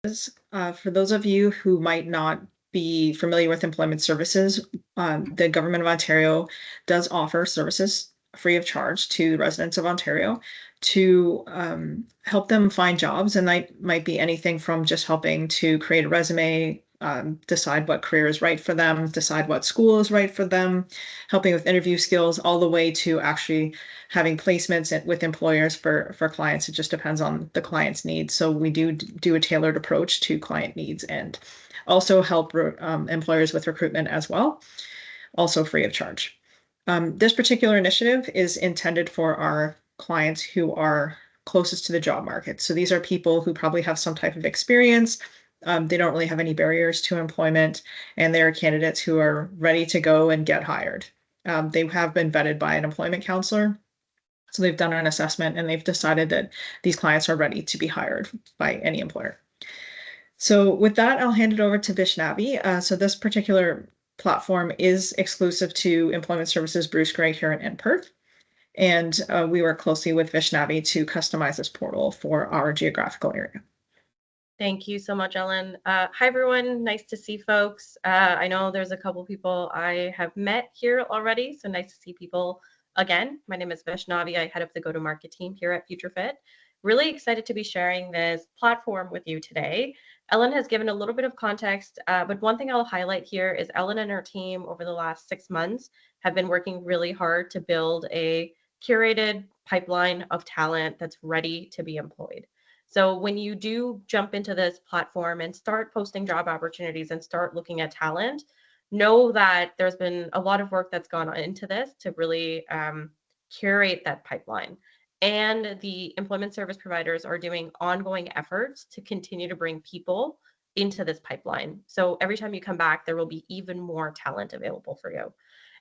For those of you who might not be familiar with employment services, the Government of Ontario does offer services free of charge to residents of Ontario to help them find jobs. And that might be anything from just helping to create a resume, decide what career is right for them, decide what school is right for them, helping with interview skills, all the way to actually having placements with employers for clients. It just depends on the client's needs. So we do a tailored approach to client needs and also help employers with recruitment as well, also free of charge. This particular initiative is intended for our clients who are closest to the job market. So these are people who probably have some type of experience. They don't really have any barriers to employment, and they're candidates who are ready to go and get hired. They have been vetted by an employment counselor. So they've done an assessment and they've decided that these clients are ready to be hired by any employer. So with that, I'll hand it over to Vishnavi. So this particular platform is exclusive to Employment Services Bruce Grey here in Perth. And we work closely with Vishnavi to customize this portal for our geographical area. Thank you so much, Ellen. Hi, everyone. Nice to see folks. I know there's a couple people I have met here already, so nice to see people again. My name is Vaishnavi. I head up the go-to-market team here at FutureFit. Really excited to be sharing this platform with you today. Ellen has given a little bit of context, but one thing I'll highlight here is Ellen and her team over the last 6 months have been working really hard to build a curated pipeline of talent that's ready to be employed. So when you do jump into this platform and start posting job opportunities and start looking at talent, know that there's been a lot of work that's gone into this to really curate that pipeline. And the employment service providers are doing ongoing efforts to continue to bring people into this pipeline. So every time you come back, there will be even more talent available for you.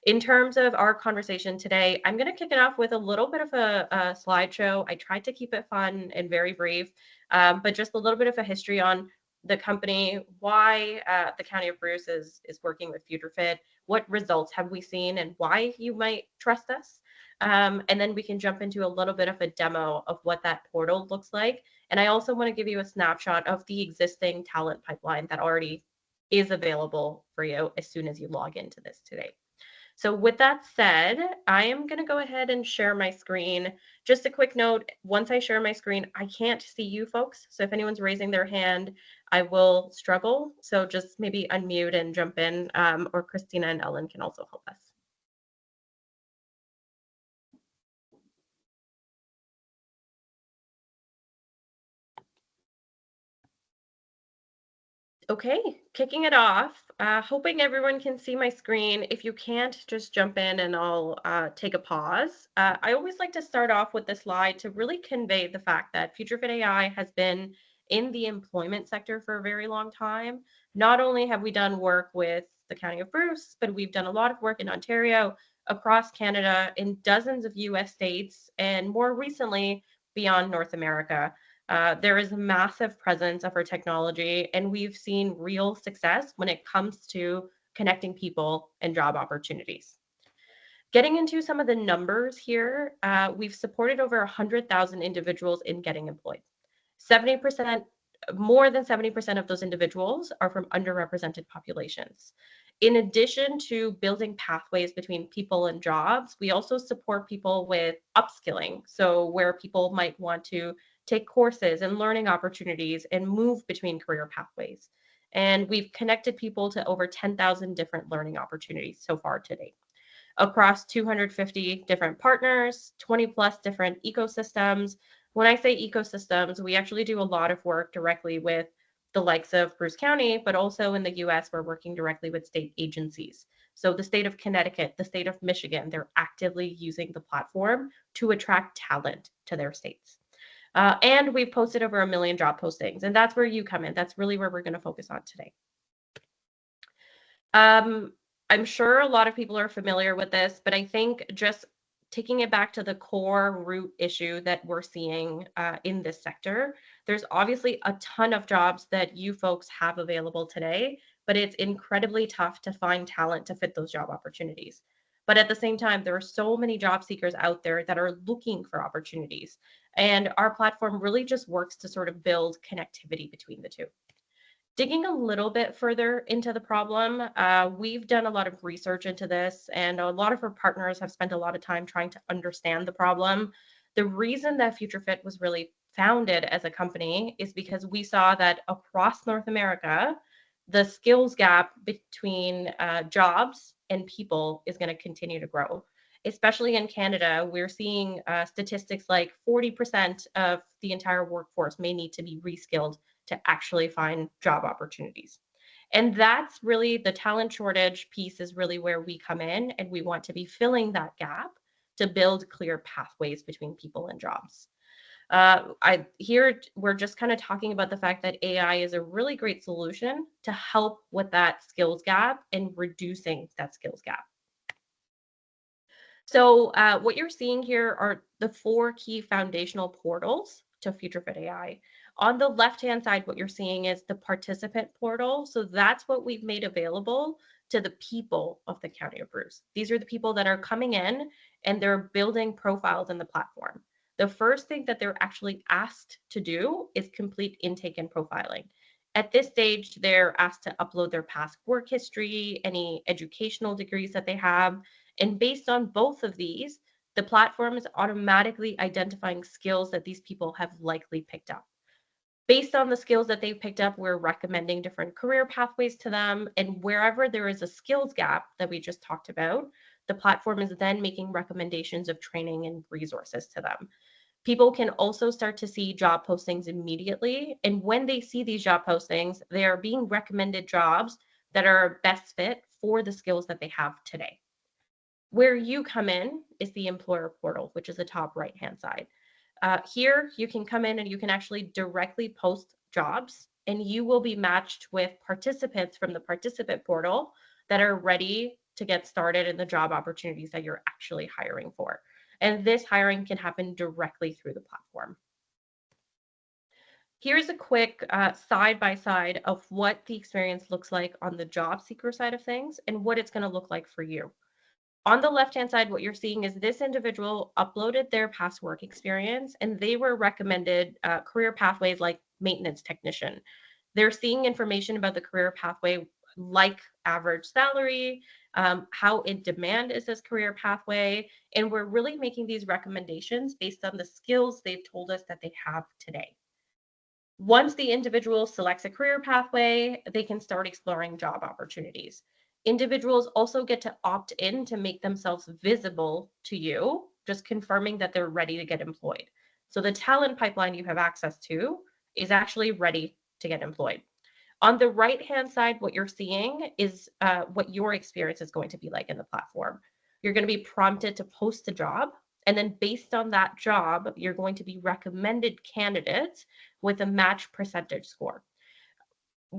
In terms of our conversation today, I'm going to kick it off with a little bit of a slideshow. I tried to keep it fun and very brief, but just a little bit of a history on the company, why the County of Bruce is working with FutureFit, what results have we seen, and why you might trust us. And then we can jump into a little bit of a demo of what that portal looks like. And I also want to give you a snapshot of the existing talent pipeline that already is available for you as soon as you log into this today. So with that said, I am going to go ahead and share my screen. Just a quick note, once I share my screen, I can't see you folks. So if anyone's raising their hand, I will struggle. So just maybe unmute and jump in, or Christina and Ellen can also help us. Okay, kicking it off, hoping everyone can see my screen. If you can't, just jump in and I'll take a pause. I always like to start off with this slide to really convey the fact that FutureFit AI has been in the employment sector for a very long time. Not only have we done work with the County of Bruce, but we've done a lot of work in Ontario, across Canada, in dozens of US states, and more recently, beyond North America. There is a massive presence of our technology, and we've seen real success when it comes to connecting people and job opportunities. Getting into some of the numbers here, we've supported over 100,000 individuals in getting employed. 70%, more than 70% of those individuals are from underrepresented populations. In addition to building pathways between people and jobs, we also support people with upskilling. So where people might want to take courses and learning opportunities and move between career pathways. And we've connected people to over 10,000 different learning opportunities so far to date across 250 different partners, 20 plus different ecosystems. When I say ecosystems, we actually do a lot of work directly with the likes of Bruce County, but also in the US, we're working directly with state agencies. So the state of Connecticut, the state of Michigan, they're actively using the platform to attract talent to their states. And we've posted over 1 million job postings, and that's where you come in. That's really where we're going to focus on today. I'm sure a lot of people are familiar with this, but I think just taking it back to the core root issue that we're seeing in this sector, there's obviously a ton of jobs that you folks have available today, but it's incredibly tough to find talent to fit those job opportunities. But at the same time, there are so many job seekers out there that are looking for opportunities. And our platform really just works to sort of build connectivity between the two. Digging a little bit further into the problem, we've done a lot of research into this, and a lot of our partners have spent a lot of time trying to understand the problem. The reason that Future Fit was really founded as a company is because we saw that across North America, the skills gap between jobs and people is going to continue to grow. Especially in Canada, we're seeing statistics like 40% of the entire workforce may need to be reskilled to actually find job opportunities. And that's really the talent shortage piece is really where we come in, and we want to be filling that gap to build clear pathways between people and jobs. I here we're just kind of talking about the fact that AI is a really great solution to help with that skills gap and reducing that skills gap. So what you're seeing here are the four key foundational portals to FutureFit AI. On the left-hand side, what you're seeing is the participant portal. So that's what we've made available to the people of the County of Bruce. These are the people that are coming in and they're building profiles in the platform. The first thing that they're actually asked to do is complete intake and profiling. At this stage, they're asked to upload their past work history, any educational degrees that they have, and based on both of these, the platform is automatically identifying skills that these people have likely picked up. Based on the skills that they've picked up, we're recommending different career pathways to them. And wherever there is a skills gap that we just talked about, the platform is then making recommendations of training and resources to them. People can also start to see job postings immediately. And when they see these job postings, they are being recommended jobs that are best fit for the skills that they have today. Where you come in is the employer portal, which is the top right-hand side. Here, you can come in and you can actually directly post jobs, and you will be matched with participants from the participant portal that are ready to get started in the job opportunities that you're actually hiring for. And this hiring can happen directly through the platform. Here's a quick side by side of what the experience looks like on the job seeker side of things and what it's going to look like for you. On the left-hand side, what you're seeing is this individual uploaded their past work experience and they were recommended career pathways like maintenance technician. They're seeing information about the career pathway like average salary, how in demand is this career pathway, and we're really making these recommendations based on the skills they've told us that they have today. Once the individual selects a career pathway, they can start exploring job opportunities. Individuals also get to opt in to make themselves visible to you, just confirming that they're ready to get employed. So the talent pipeline you have access to is actually ready to get employed. On the right-hand side, what you're seeing is what your experience is going to be like in the platform. You're going to be prompted to post a job, and then based on that job, you're going to be recommended candidates with a match percentage score.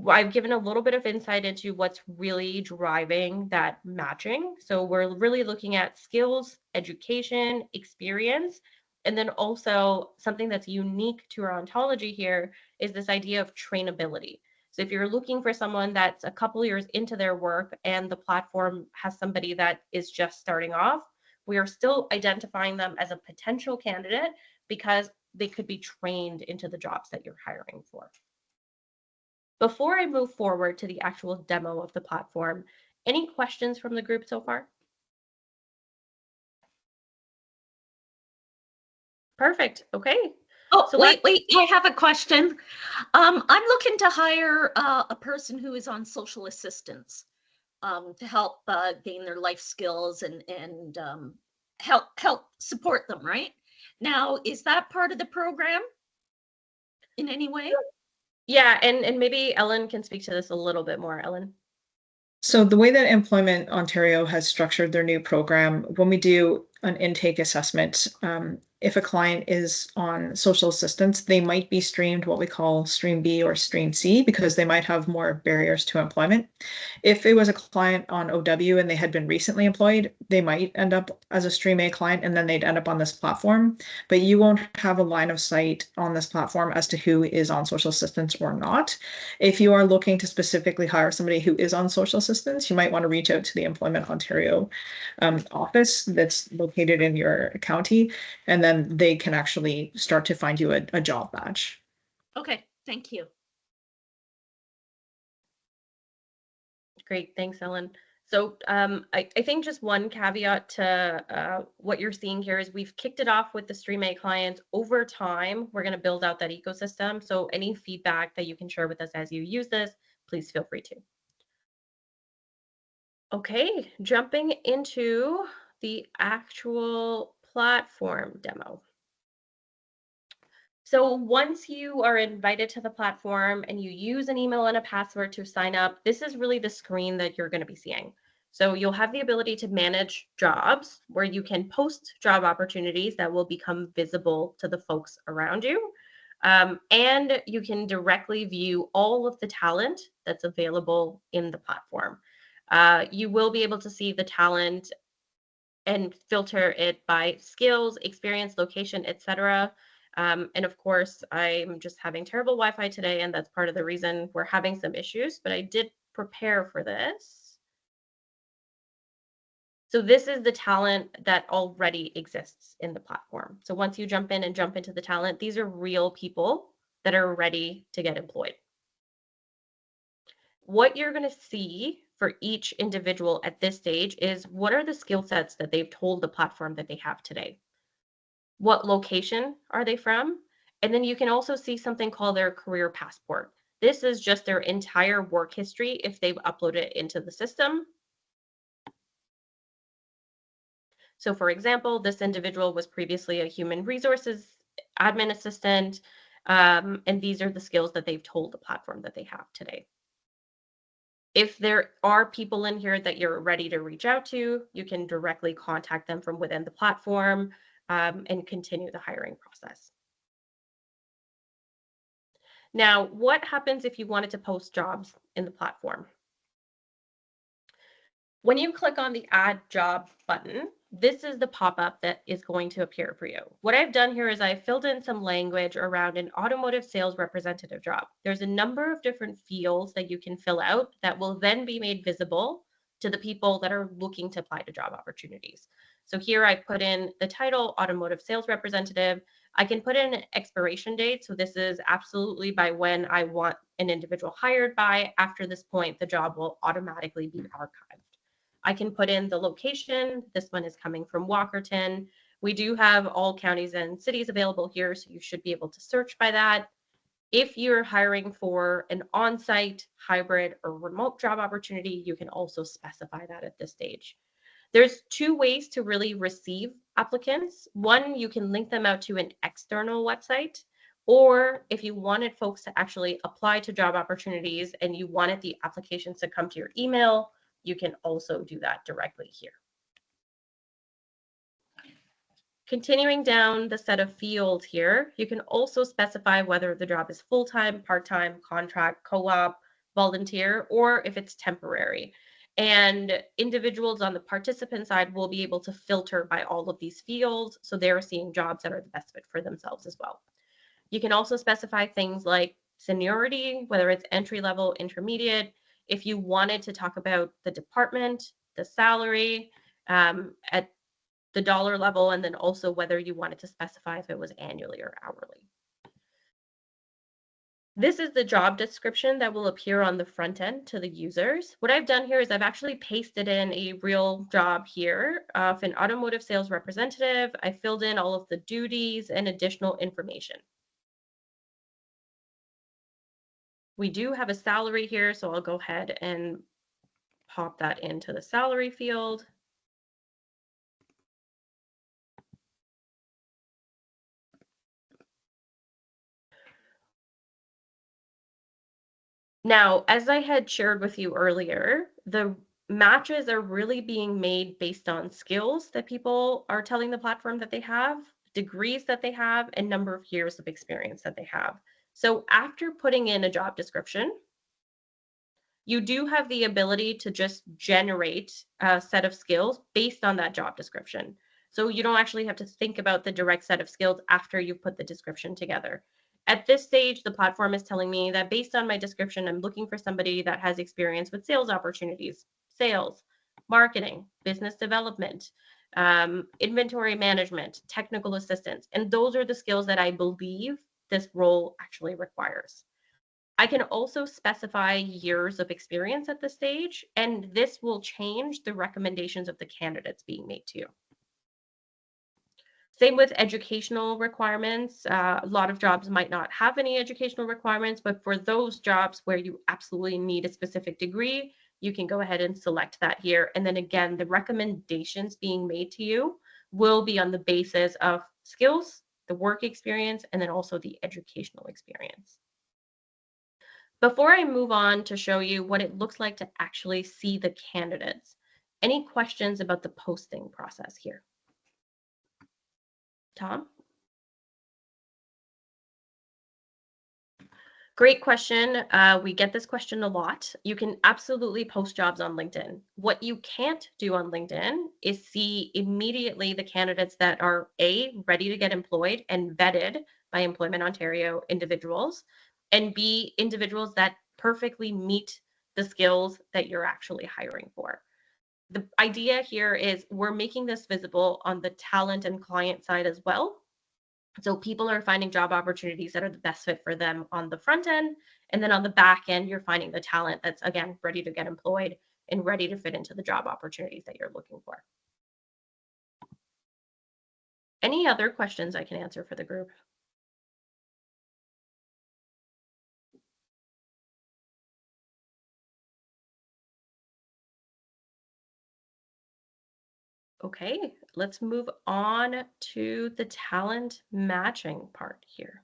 I've given a little bit of insight into what's really driving that matching. So we're really looking at skills, education, experience, and then also something that's unique to our ontology here is this idea of trainability. So if you're looking for someone that's a couple years into their work and the platform has somebody that is just starting off, we are still identifying them as a potential candidate because they could be trained into the jobs that you're hiring for. Before I move forward to the actual demo of the platform, any questions from the group so far? Perfect. Okay. Oh, So wait, I have a question. I'm looking to hire a person who is on social assistance to help gain their life skills and help support them, right? Now, is that part of the program in any way? Yeah, and maybe Ellen can speak to this a little bit more. Ellen. So the way that Employment Ontario has structured their new program, when we do an intake assessment, if a client is on social assistance, they might be streamed what we call stream B or stream C because they might have more barriers to employment. If it was a client on OW and they had been recently employed, they might end up as a stream A client and then they'd end up on this platform. But you won't have a line of sight on this platform as to who is on social assistance or not. If you are looking to specifically hire somebody who is on social assistance, you might want to reach out to the Employment Ontario office that's located in your county, and then they can actually start to find you a job match. Okay, thank you. Great. Thanks, Ellen. So I think just one caveat to what you're seeing here is we've kicked it off with the StreamA client. Over time, we're going to build out that ecosystem. So any feedback that you can share with us as you use this, please feel free to. Okay, jumping into the actual platform demo. So once you are invited to the platform and you use an email and a password to sign up, this is really the screen that you're going to be seeing. So you'll have the ability to manage jobs where you can post job opportunities that will become visible to the folks around you. And you can directly view all of the talent that's available in the platform. You will be able to see the talent and filter it by skills, experience, location, etc. And of course, I'm just having terrible Wi-Fi today, and that's part of the reason we're having some issues, but I did prepare for this. So this is the talent that already exists in the platform. So once you jump in and jump into the talent, these are real people that are ready to get employed. What you're going to see for each individual at this stage is what are the skill sets that they've told the platform that they have today? What location are they from? And then you can also see something called their career passport. This is just their entire work history if they've uploaded it into the system. So for example, this individual was previously a human resources admin assistant, and these are the skills that they've told the platform that they have today. If there are people in here that you're ready to reach out to, you can directly contact them from within the platform and continue the hiring process. Now, what happens if you wanted to post jobs in the platform? When you click on the Add Job button, this is the pop-up that is going to appear for you. What I've done here is I've filled in some language around an automotive sales representative job. There's a number of different fields that you can fill out that will then be made visible to the people that are looking to apply to job opportunities. So here I put in the title, automotive sales representative. I can put in an expiration date. So this is absolutely by when I want an individual hired by. After this point, the job will automatically be archived. I can put in the location. This one is coming from Walkerton. We do have all counties and cities available here, so you should be able to search by that. If you're hiring for an on-site, hybrid, or remote job opportunity, you can also specify that at this stage. There's two ways to really receive applicants. One, you can link them out to an external website, or if you wanted folks to actually apply to job opportunities and you wanted the applications to come to your email, you can also do that directly here. Continuing down the set of fields here, you can also specify whether the job is full-time, part-time, contract, co-op, volunteer, or if it's temporary. And individuals on the participant side will be able to filter by all of these fields, so they're seeing jobs that are the best fit for themselves as well. You can also specify things like seniority, whether it's entry level, intermediate. If you wanted to talk about the department, the salary, at the dollar level, and then also whether you wanted to specify if it was annually or hourly. This is the job description that will appear on the front end to the users. What I've done here is I've actually pasted in a real job here of an automotive sales representative. I filled in all of the duties and additional information. We do have a salary here, so I'll go ahead and pop that into the salary field. Now, as I had shared with you earlier, the matches are really being made based on skills that people are telling the platform that they have, degrees that they have, and number of years of experience that they have. So after putting in a job description, you do have the ability to just generate a set of skills based on that job description. So you don't actually have to think about the direct set of skills after you've put the description together. At this stage, the platform is telling me that based on my description, I'm looking for somebody that has experience with sales opportunities, sales, marketing, business development, inventory management, technical assistance. And those are the skills that I believe this role actually requires. I can also specify years of experience at this stage, and this will change the recommendations of the candidates being made to you. Same with educational requirements. A lot of jobs might not have any educational requirements, but for those jobs where you absolutely need a specific degree, you can go ahead and select that here. And then again, the recommendations being made to you will be on the basis of skills, the work experience, and then also the educational experience. Before I move on to show you what it looks like to actually see the candidates, any questions about the posting process here? Tom? Great question. We get this question a lot. You can absolutely post jobs on LinkedIn. What you can't do on LinkedIn is see immediately the candidates that are A, ready to get employed and vetted by Employment Ontario individuals, and B, individuals that perfectly meet the skills that you're actually hiring for. The idea here is we're making this visible on the talent and client side as well. So people are finding job opportunities that are the best fit for them on the front end. And then on the back end, you're finding the talent that's, again, ready to get employed and ready to fit into the job opportunities that you're looking for. Any other questions I can answer for the group? Okay, let's move on to the talent matching part here.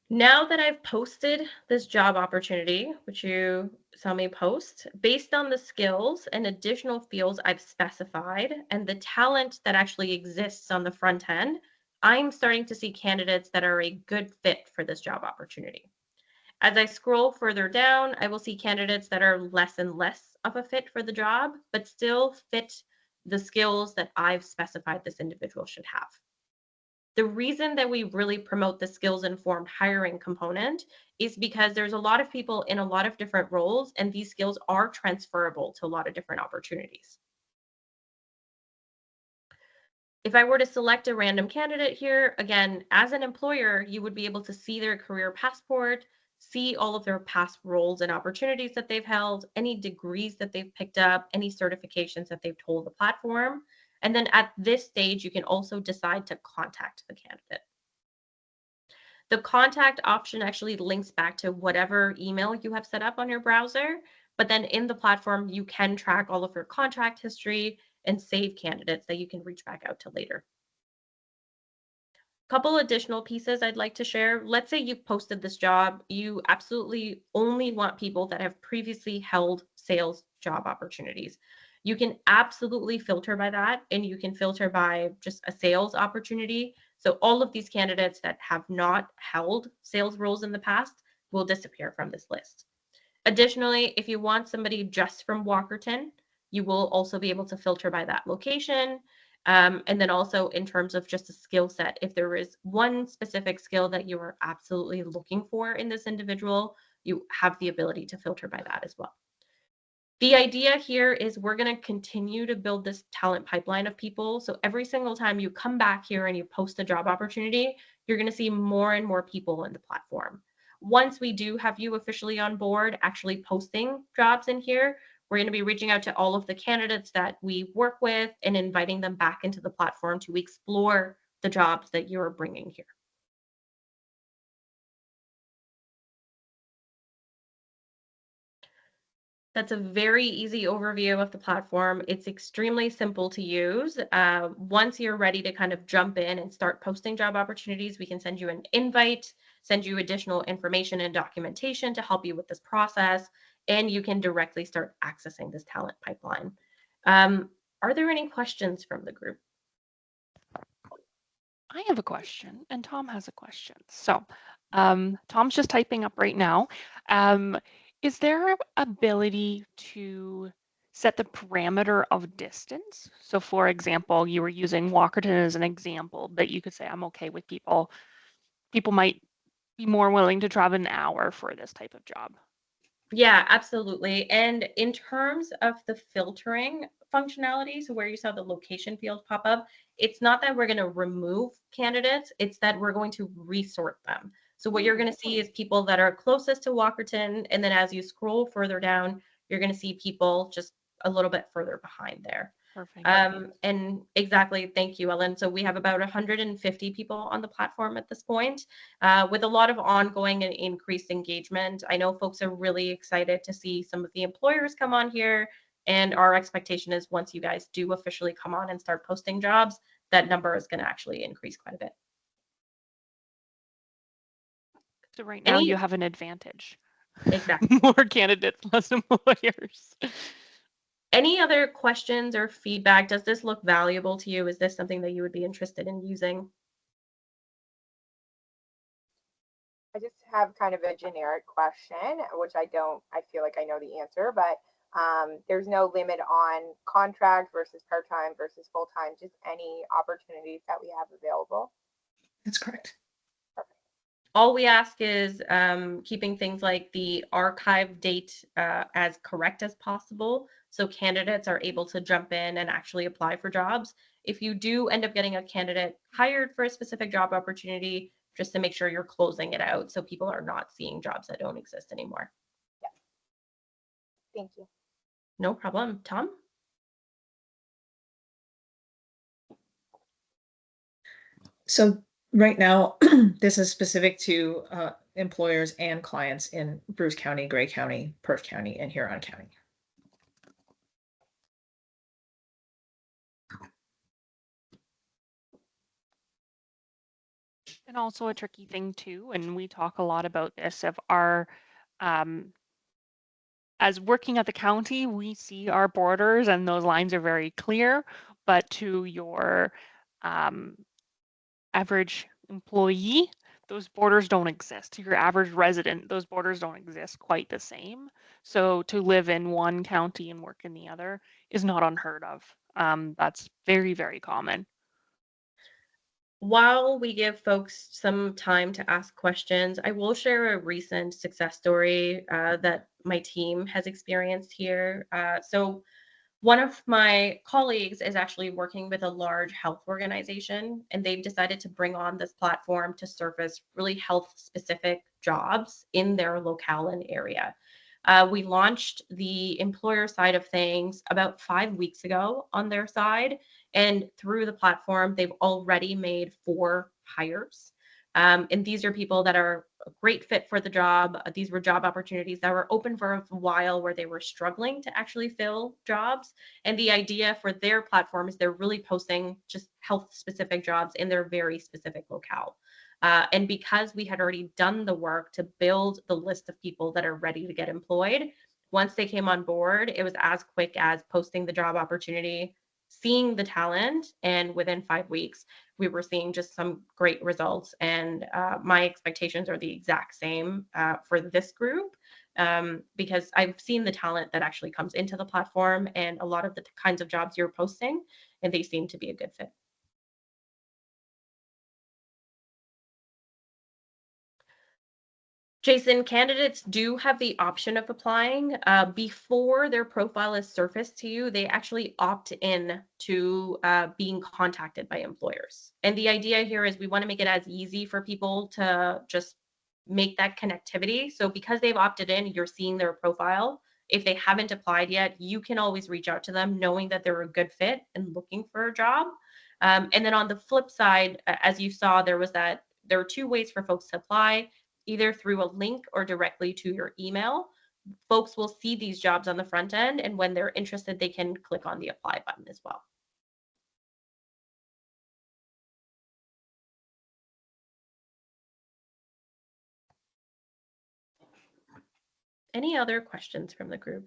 Now that I've posted this job opportunity, which you saw me post, based on the skills and additional fields I've specified and the talent that actually exists on the front end, I'm starting to see candidates that are a good fit for this job opportunity. As I scroll further down, I will see candidates that are less and less of a fit for the job, but still fit the skills that I've specified this individual should have. The reason that we really promote the skills informed hiring component is because there's a lot of people in a lot of different roles, and these skills are transferable to a lot of different opportunities. If I were to select a random candidate here, again, as an employer, you would be able to see their career passport, see all of their past roles and opportunities that they've held, any degrees that they've picked up, any certifications that they've told the platform. And then at this stage, you can also decide to contact the candidate. The contact option actually links back to whatever email you have set up on your browser, but then in the platform, you can track all of your contact history and save candidates that you can reach back out to later. Couple additional pieces I'd like to share. Let's say you've posted this job. You absolutely only want people that have previously held sales job opportunities. You can absolutely filter by that, and you can filter by just a sales opportunity. So all of these candidates that have not held sales roles in the past will disappear from this list. Additionally, if you want somebody just from Walkerton, you will also be able to filter by that location. And then also in terms of just a skill set, if there is one specific skill that you are absolutely looking for in this individual, you have the ability to filter by that as well. The idea here is we're going to continue to build this talent pipeline of people. So every single time you come back here and you post a job opportunity, you're going to see more and more people in the platform. Once we do have you officially on board, actually posting jobs in here, we're going to be reaching out to all of the candidates that we work with and inviting them back into the platform to explore the jobs that you're bringing here. That's a very easy overview of the platform. It's extremely simple to use. Once you're ready to kind of jump in and start posting job opportunities, we can send you an invite, send you additional information and documentation to help you with this process, and you can directly start accessing this talent pipeline. Are there any questions from the group? I have a question, and Tom has a question. So Tom's just typing up right now. Is there ability to set the parameter of distance? So for example, you were using Walkerton as an example, but you could say, I'm okay with people might be more willing to drive an hour for this type of job. Yeah, absolutely. And in terms of the filtering functionality, so where you saw the location field pop up, it's not that we're going to remove candidates, it's that we're going to resort them. So what you're going to see is people that are closest to Walkerton, and then as you scroll further down, you're going to see people just a little bit further behind there. Perfect. And exactly, thank you, Ellen. So we have about 150 people on the platform at this point, with a lot of ongoing and increased engagement. I know folks are really excited to see some of the employers come on here. And our expectation is once you guys do officially come on and start posting jobs, that number is going to actually increase quite a bit. So right now Any you have an advantage. exactly. More candidates, less employers. Any other questions or feedback? Does this look valuable to you? Is this something that you would be interested in using? I just have kind of a generic question, which I feel like I know the answer, but there's no limit on contract versus part-time versus full-time, just any opportunities that we have available. That's correct. All we ask is keeping things like the archive date as correct as possible so candidates are able to jump in and actually apply for jobs. If you do end up getting a candidate hired for a specific job opportunity, just to make sure you're closing it out so people are not seeing jobs that don't exist anymore. Yeah. Thank you. No problem. Tom? So right now, this is specific to employers and clients in Bruce County, Grey County, Perth County, and Huron County. And also a tricky thing too, and we talk a lot about this of our as working at the county, we see our borders and those lines are very clear, but to your average employee, those borders don't exist. To your average resident, those borders don't exist quite the same. So to live in one county and work in the other is not unheard of. That's very, very common. While we give folks some time to ask questions, I will share a recent success story that my team has experienced here. So one of my colleagues is actually working with a large health organization, and they've decided to bring on this platform to surface really health specific jobs in their locale and area. We launched the employer side of things about 5 weeks ago on their side. And through the platform, they've already made 4 hires. And these are people that are a great fit for the job. These were job opportunities that were open for a while where they were struggling to actually fill jobs. And the idea for their platform is they're really posting just health specific jobs in their very specific locale. And because we had already done the work to build the list of people that are ready to get employed, once they came on board, it was as quick as posting the job opportunity, seeing the talent, and within 5 weeks, we were seeing just some great results. And my expectations are the exact same for this group because I've seen the talent that actually comes into the platform and a lot of the kinds of jobs you're posting, and they seem to be a good fit. Jason, candidates do have the option of applying. Before their profile is surfaced to you, they actually opt in to being contacted by employers. And the idea here is we want to make it as easy for people to just make that connectivity. So because they've opted in, you're seeing their profile. If they haven't applied yet, you can always reach out to them knowing that they're a good fit and looking for a job. And then on the flip side, as you saw, there are 2 ways for folks to apply, either through a link or directly to your email. Folks will see these jobs on the front end, and when they're interested, they can click on the apply button as well. Any other questions from the group?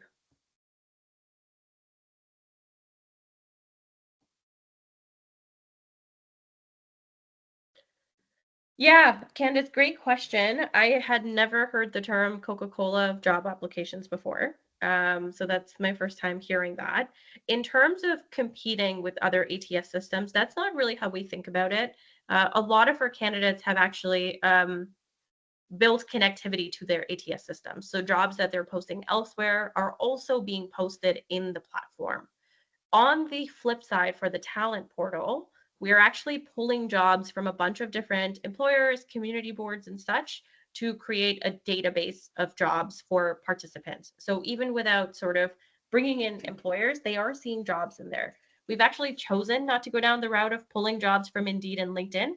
Yeah, Candace, great question. I had never heard the term Coca-Cola job applications before. So that's my first time hearing that. In terms of competing with other ATS systems, that's not really how we think about it. A lot of our candidates have actually build connectivity to their ATS system. So jobs that they're posting elsewhere are also being posted in the platform. On the flip side, for the talent portal, we are actually pulling jobs from a bunch of different employers, community boards, and such to create a database of jobs for participants. So even without sort of bringing in employers, they are seeing jobs in there. We've actually chosen not to go down the route of pulling jobs from Indeed and LinkedIn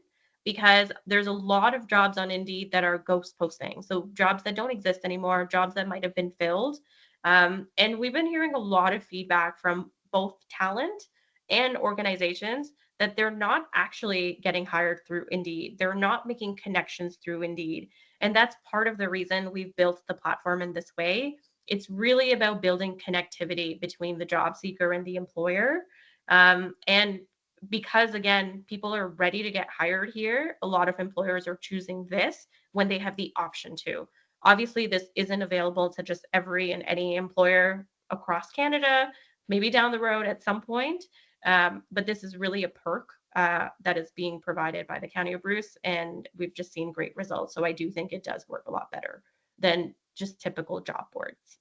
because there's a lot of jobs on Indeed that are ghost posting. So jobs that don't exist anymore, jobs that might have been filled. And we've been hearing a lot of feedback from both talent and organizations that they're not actually getting hired through Indeed. They're not making connections through Indeed. And that's part of the reason we've built the platform in this way. It's really about building connectivity between the job seeker and the employer. And because, again, people are ready to get hired here, a lot of employers are choosing this when they have the option to. Obviously, this isn't available to just every and any employer across Canada, maybe down the road at some point. But this is really a perk that is being provided by the County of Bruce, and we've just seen great results. So I do think it does work a lot better than just typical job boards.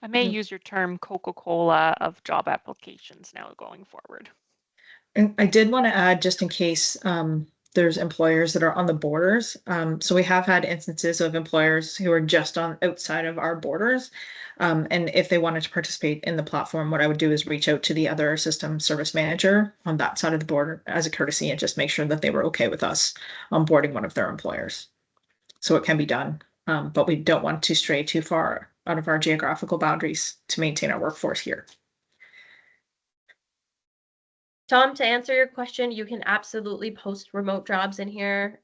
I may Mhm. use your term Coca-Cola of job applications now going forward. And I did want to add, just in case there's employers that are on the borders. So we have had instances of employers who are just on outside of our borders. And if they wanted to participate in the platform, what I would do is reach out to the other system service manager on that side of the border as a courtesy and just make sure that they were okay with us onboarding one of their employers. So it can be done, but we don't want to stray too far out of our geographical boundaries to maintain our workforce here. Tom, to answer your question, you can absolutely post remote jobs in here.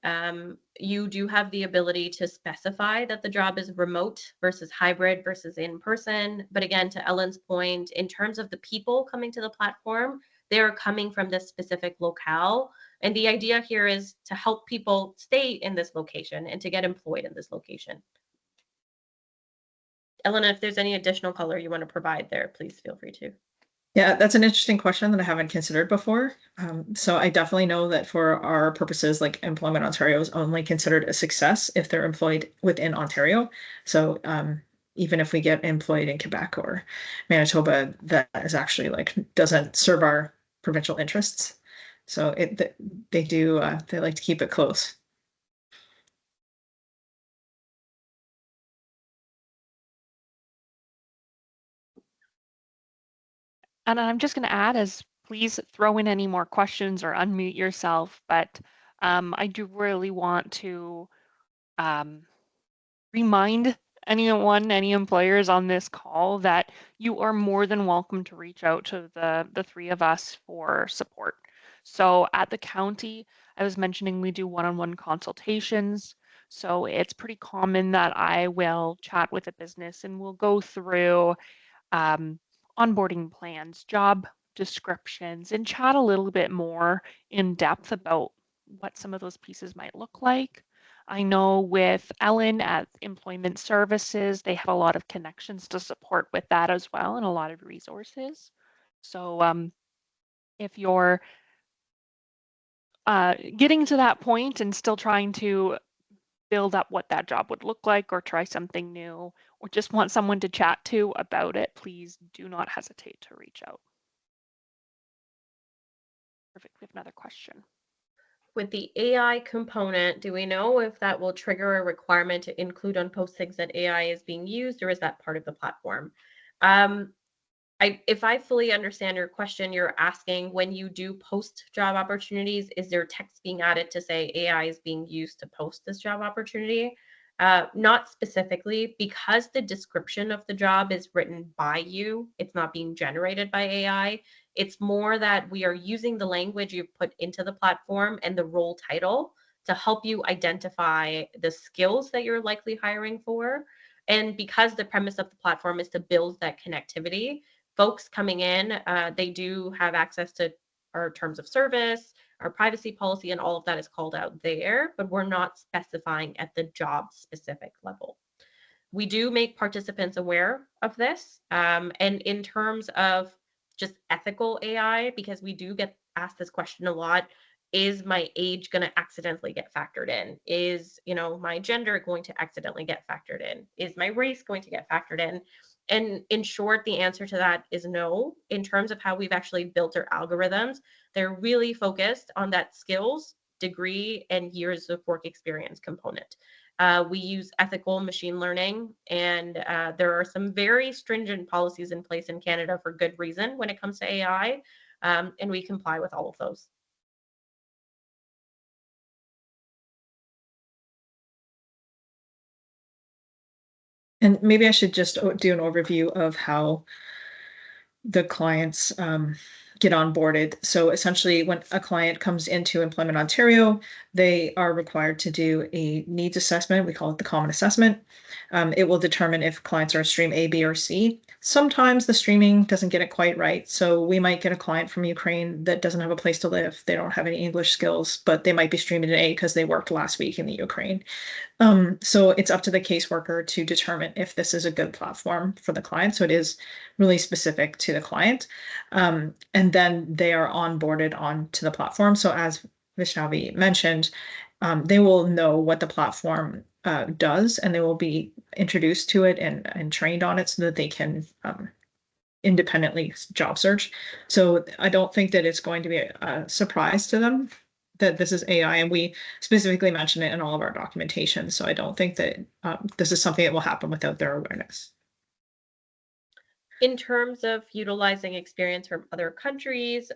You do have the ability to specify that the job is remote versus hybrid versus in person. But again, to Ellen's point, in terms of the people coming to the platform, they are coming from this specific locale. And the idea here is to help people stay in this location and to get employed in this location. Ellen, if there's any additional color you want to provide there, please feel free to. Yeah, that's an interesting question that I haven't considered before. So I definitely know that for our purposes, like Employment Ontario is only considered a success if they're employed within Ontario. So even if we get employed in Quebec or Manitoba, that is actually like doesn't serve our provincial interests. So they do they like to keep it close. And I'm just going to add, as please throw in any more questions or unmute yourself, but I do really want to remind anyone, any employers on this call that you are more than welcome to reach out to the three of us for support. So at the county, I was mentioning we do one-on-one consultations. So it's pretty common that I will chat with a business and we'll go through onboarding plans, job descriptions, and chat a little bit more in depth about what some of those pieces might look like. I know with Ellen at Employment Services, they have a lot of connections to support with that as well and a lot of resources. So if you're getting to that point and still trying to build up what that job would look like or try something new or just want someone to chat to about it, please do not hesitate to reach out. Perfect. We have another question. With the AI component, do we know if that will trigger a requirement to include on postings that AI is being used, or is that part of the platform? If I fully understand your question, you're asking when you do post job opportunities, is there text being added to say AI is being used to post this job opportunity? Not specifically, because the description of the job is written by you. It's not being generated by AI. It's more that we are using the language you've put into the platform and the role title to help you identify the skills that you're likely hiring for. And because the premise of the platform is to build that connectivity, folks coming in, they do have access to our terms of service, our privacy policy, and all of that is called out there, but we're not specifying at the job specific level. We do make participants aware of this. And in terms of just ethical AI, because we do get asked this question a lot. Is my age going to accidentally get factored in? Is, my gender going to accidentally get factored in? Is my race going to get factored in? And in short, the answer to that is no. In terms of how we've actually built our algorithms, they're really focused on that skills, degree, and years of work experience component. We use ethical machine learning, and there are some very stringent policies in place in Canada for good reason when it comes to AI, and we comply with all of those. And maybe I should just do an overview of how the clients get onboarded. So essentially, when a client comes into Employment Ontario, they are required to do a needs assessment. We call it the common assessment. It will determine if clients are stream A, B, or C. Sometimes the streaming doesn't get it quite right. So we might get a client from Ukraine that doesn't have a place to live. They don't have any English skills, but they might be streaming an A because they worked last week in the Ukraine. So it's up to the caseworker to determine if this is a good platform for the client. So it is really specific to the client. And then they are onboarded onto the platform. So as Vishnavi mentioned, they will know what the platform does, and they will be introduced to it and trained on it so that they can independently job search. So I don't think that it's going to be a surprise to them that this is AI, and we specifically mention it in all of our documentation. So I don't think that this is something that will happen without their awareness. In terms of utilizing experience from other countries,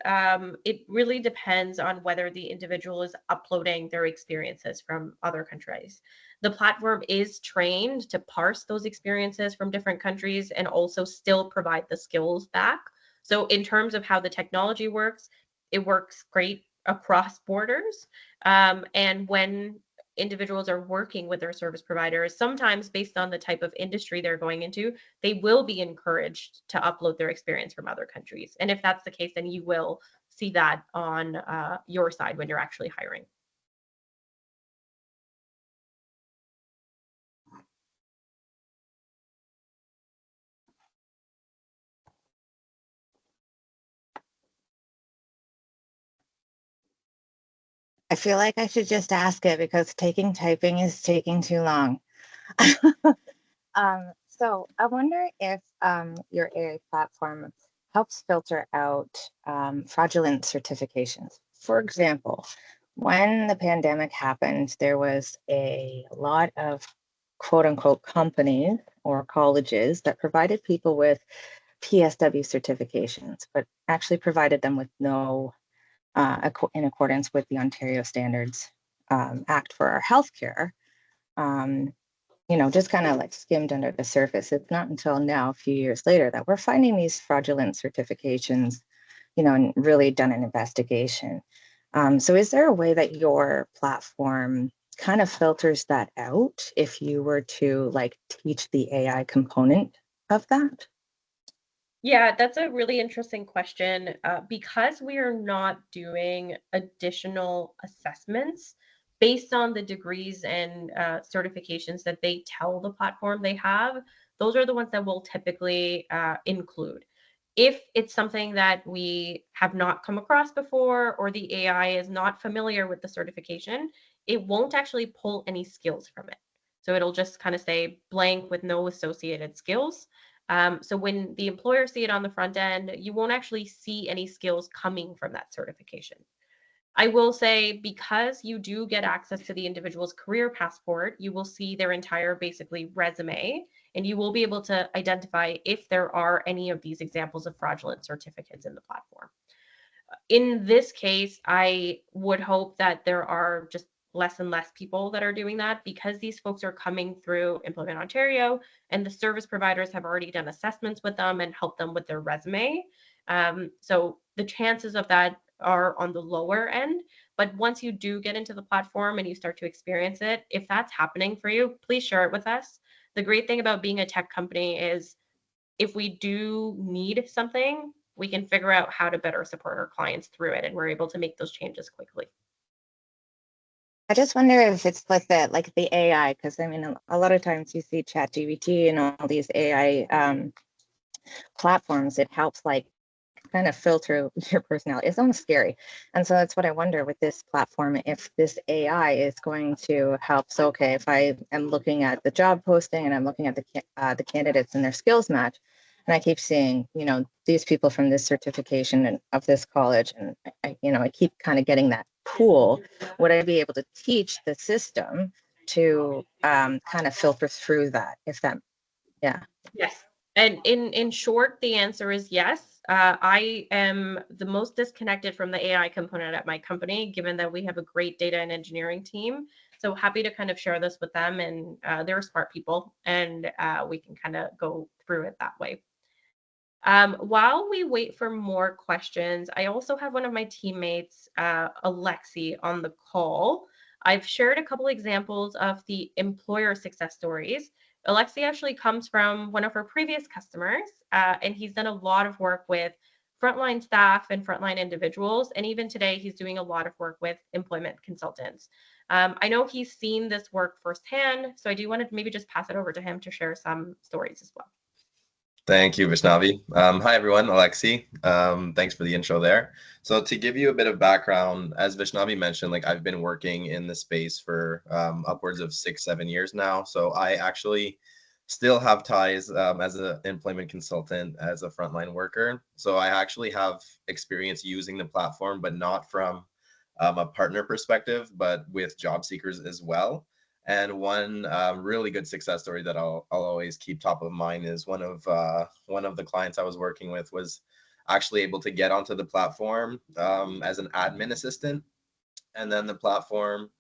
it really depends on whether the individual is uploading their experiences from other countries. The platform is trained to parse those experiences from different countries and also still provide the skills back. So in terms of how the technology works, it works great across borders. And when individuals are working with their service providers, sometimes based on the type of industry they're going into, they will be encouraged to upload their experience from other countries. And if that's the case, then you will see that on your side when you're actually hiring. I feel like I should just ask it because taking typing is taking too long. So I wonder if your AI platform helps filter out fraudulent certifications. For example, when the pandemic happened, there was a lot of quote unquote companies or colleges that provided people with PSW certifications, but actually provided them with no, in accordance with the Ontario Standards Act for our healthcare. Just kind of like skimmed under the surface. It's not until now, a few years later, that we're finding these fraudulent certifications, and really done an investigation. So is there a way that your platform kind of filters that out if you were to like teach the AI component of that? Yeah, that's a really interesting question. Because we are not doing additional assessments based on the degrees and certifications that they tell the platform they have, those are the ones that we'll typically include. If it's something that we have not come across before or the AI is not familiar with the certification, it won't actually pull any skills from it. So it'll just kind of say blank with no associated skills. So when the employer see it on the front end, you won't actually see any skills coming from that certification. I will say, because you do get access to the individual's career passport, you will see their entire basically resume, and you will be able to identify if there are any of these examples of fraudulent certificates in the platform. In this case, I would hope that there are just less and less people that are doing that, because these folks are coming through Employment Ontario and the service providers have already done assessments with them and helped them with their resume. So the chances of that are on the lower end. But once you do get into the platform and you start to experience it, if that's happening for you, please share it with us. The great thing about being a tech company is if we do need something, we can figure out how to better support our clients through it, and we're able to make those changes quickly. I just wonder if it's with the AI, because I mean, a lot of times you see ChatGPT and all these AI platforms. It helps like kind of filter your personality. It's almost scary. And so that's what I wonder with this platform, if this AI is going to help. So, okay, if I am looking at the job posting and I'm looking at the candidates and their skills match, and I keep seeing, these people from this certification and of this college, and I keep kind of getting that pool, would I be able to teach the system to kind of filter through that, if that, yeah. Yes. And in short, the answer is yes. I am the most disconnected from the AI component at my company, given that we have a great data and engineering team. So happy to kind of share this with them, and they're smart people, and we can kind of go through it that way. While we wait for more questions, I also have one of my teammates, Alexi, on the call. I've shared a couple examples of the employer success stories. Alexi actually comes from one of our previous customers, and he's done a lot of work with frontline staff and frontline individuals. And even today, he's doing a lot of work with employment consultants. I know he's seen this work firsthand, so I do want to maybe just pass it over to him to share some stories as well. Thank you, Vaishnavi. Hi, everyone. Alexi. Thanks for the intro there. So to give you a bit of background, as Vaishnavi mentioned, I've been working in the space for upwards of 6-7 years now. So I actually still have ties as an employment consultant, as a frontline worker. So I actually have experience using the platform, but not from a partner perspective, but with job seekers as well. And one really good success story that I'll always keep top of mind is one of the clients I was working with was actually able to get onto the platform as an admin assistant, and then the platform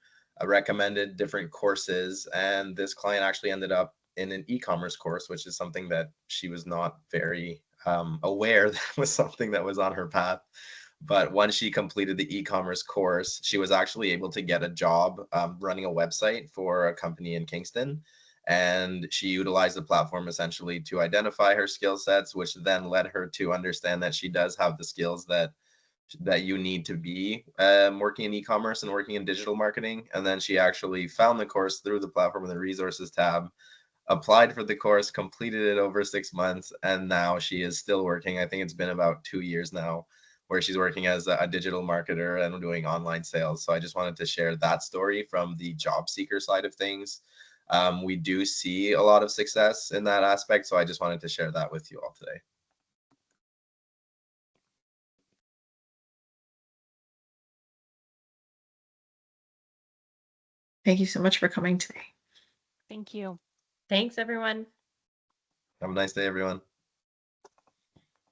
recommended different courses, and this client actually ended up in an e-commerce course, which is something that she was not very aware that was something that was on her path. But once she completed the e-commerce course, she was actually able to get a job running a website for a company in Kingston. And she utilized the platform essentially to identify her skill sets, which then led her to understand that she does have the skills that you need to be working in e-commerce and working in digital marketing. And then she actually found the course through the platform in the resources tab, applied for the course, completed it over 6 months, and now she is still working. I think it's been about 2 years now, where she's working as a digital marketer and doing online sales. So I just wanted to share that story from the job seeker side of things. We do see a lot of success in that aspect. So I just wanted to share that with you all today. Thank you so much for coming today. Thank you. Thanks, everyone. Have a nice day, everyone.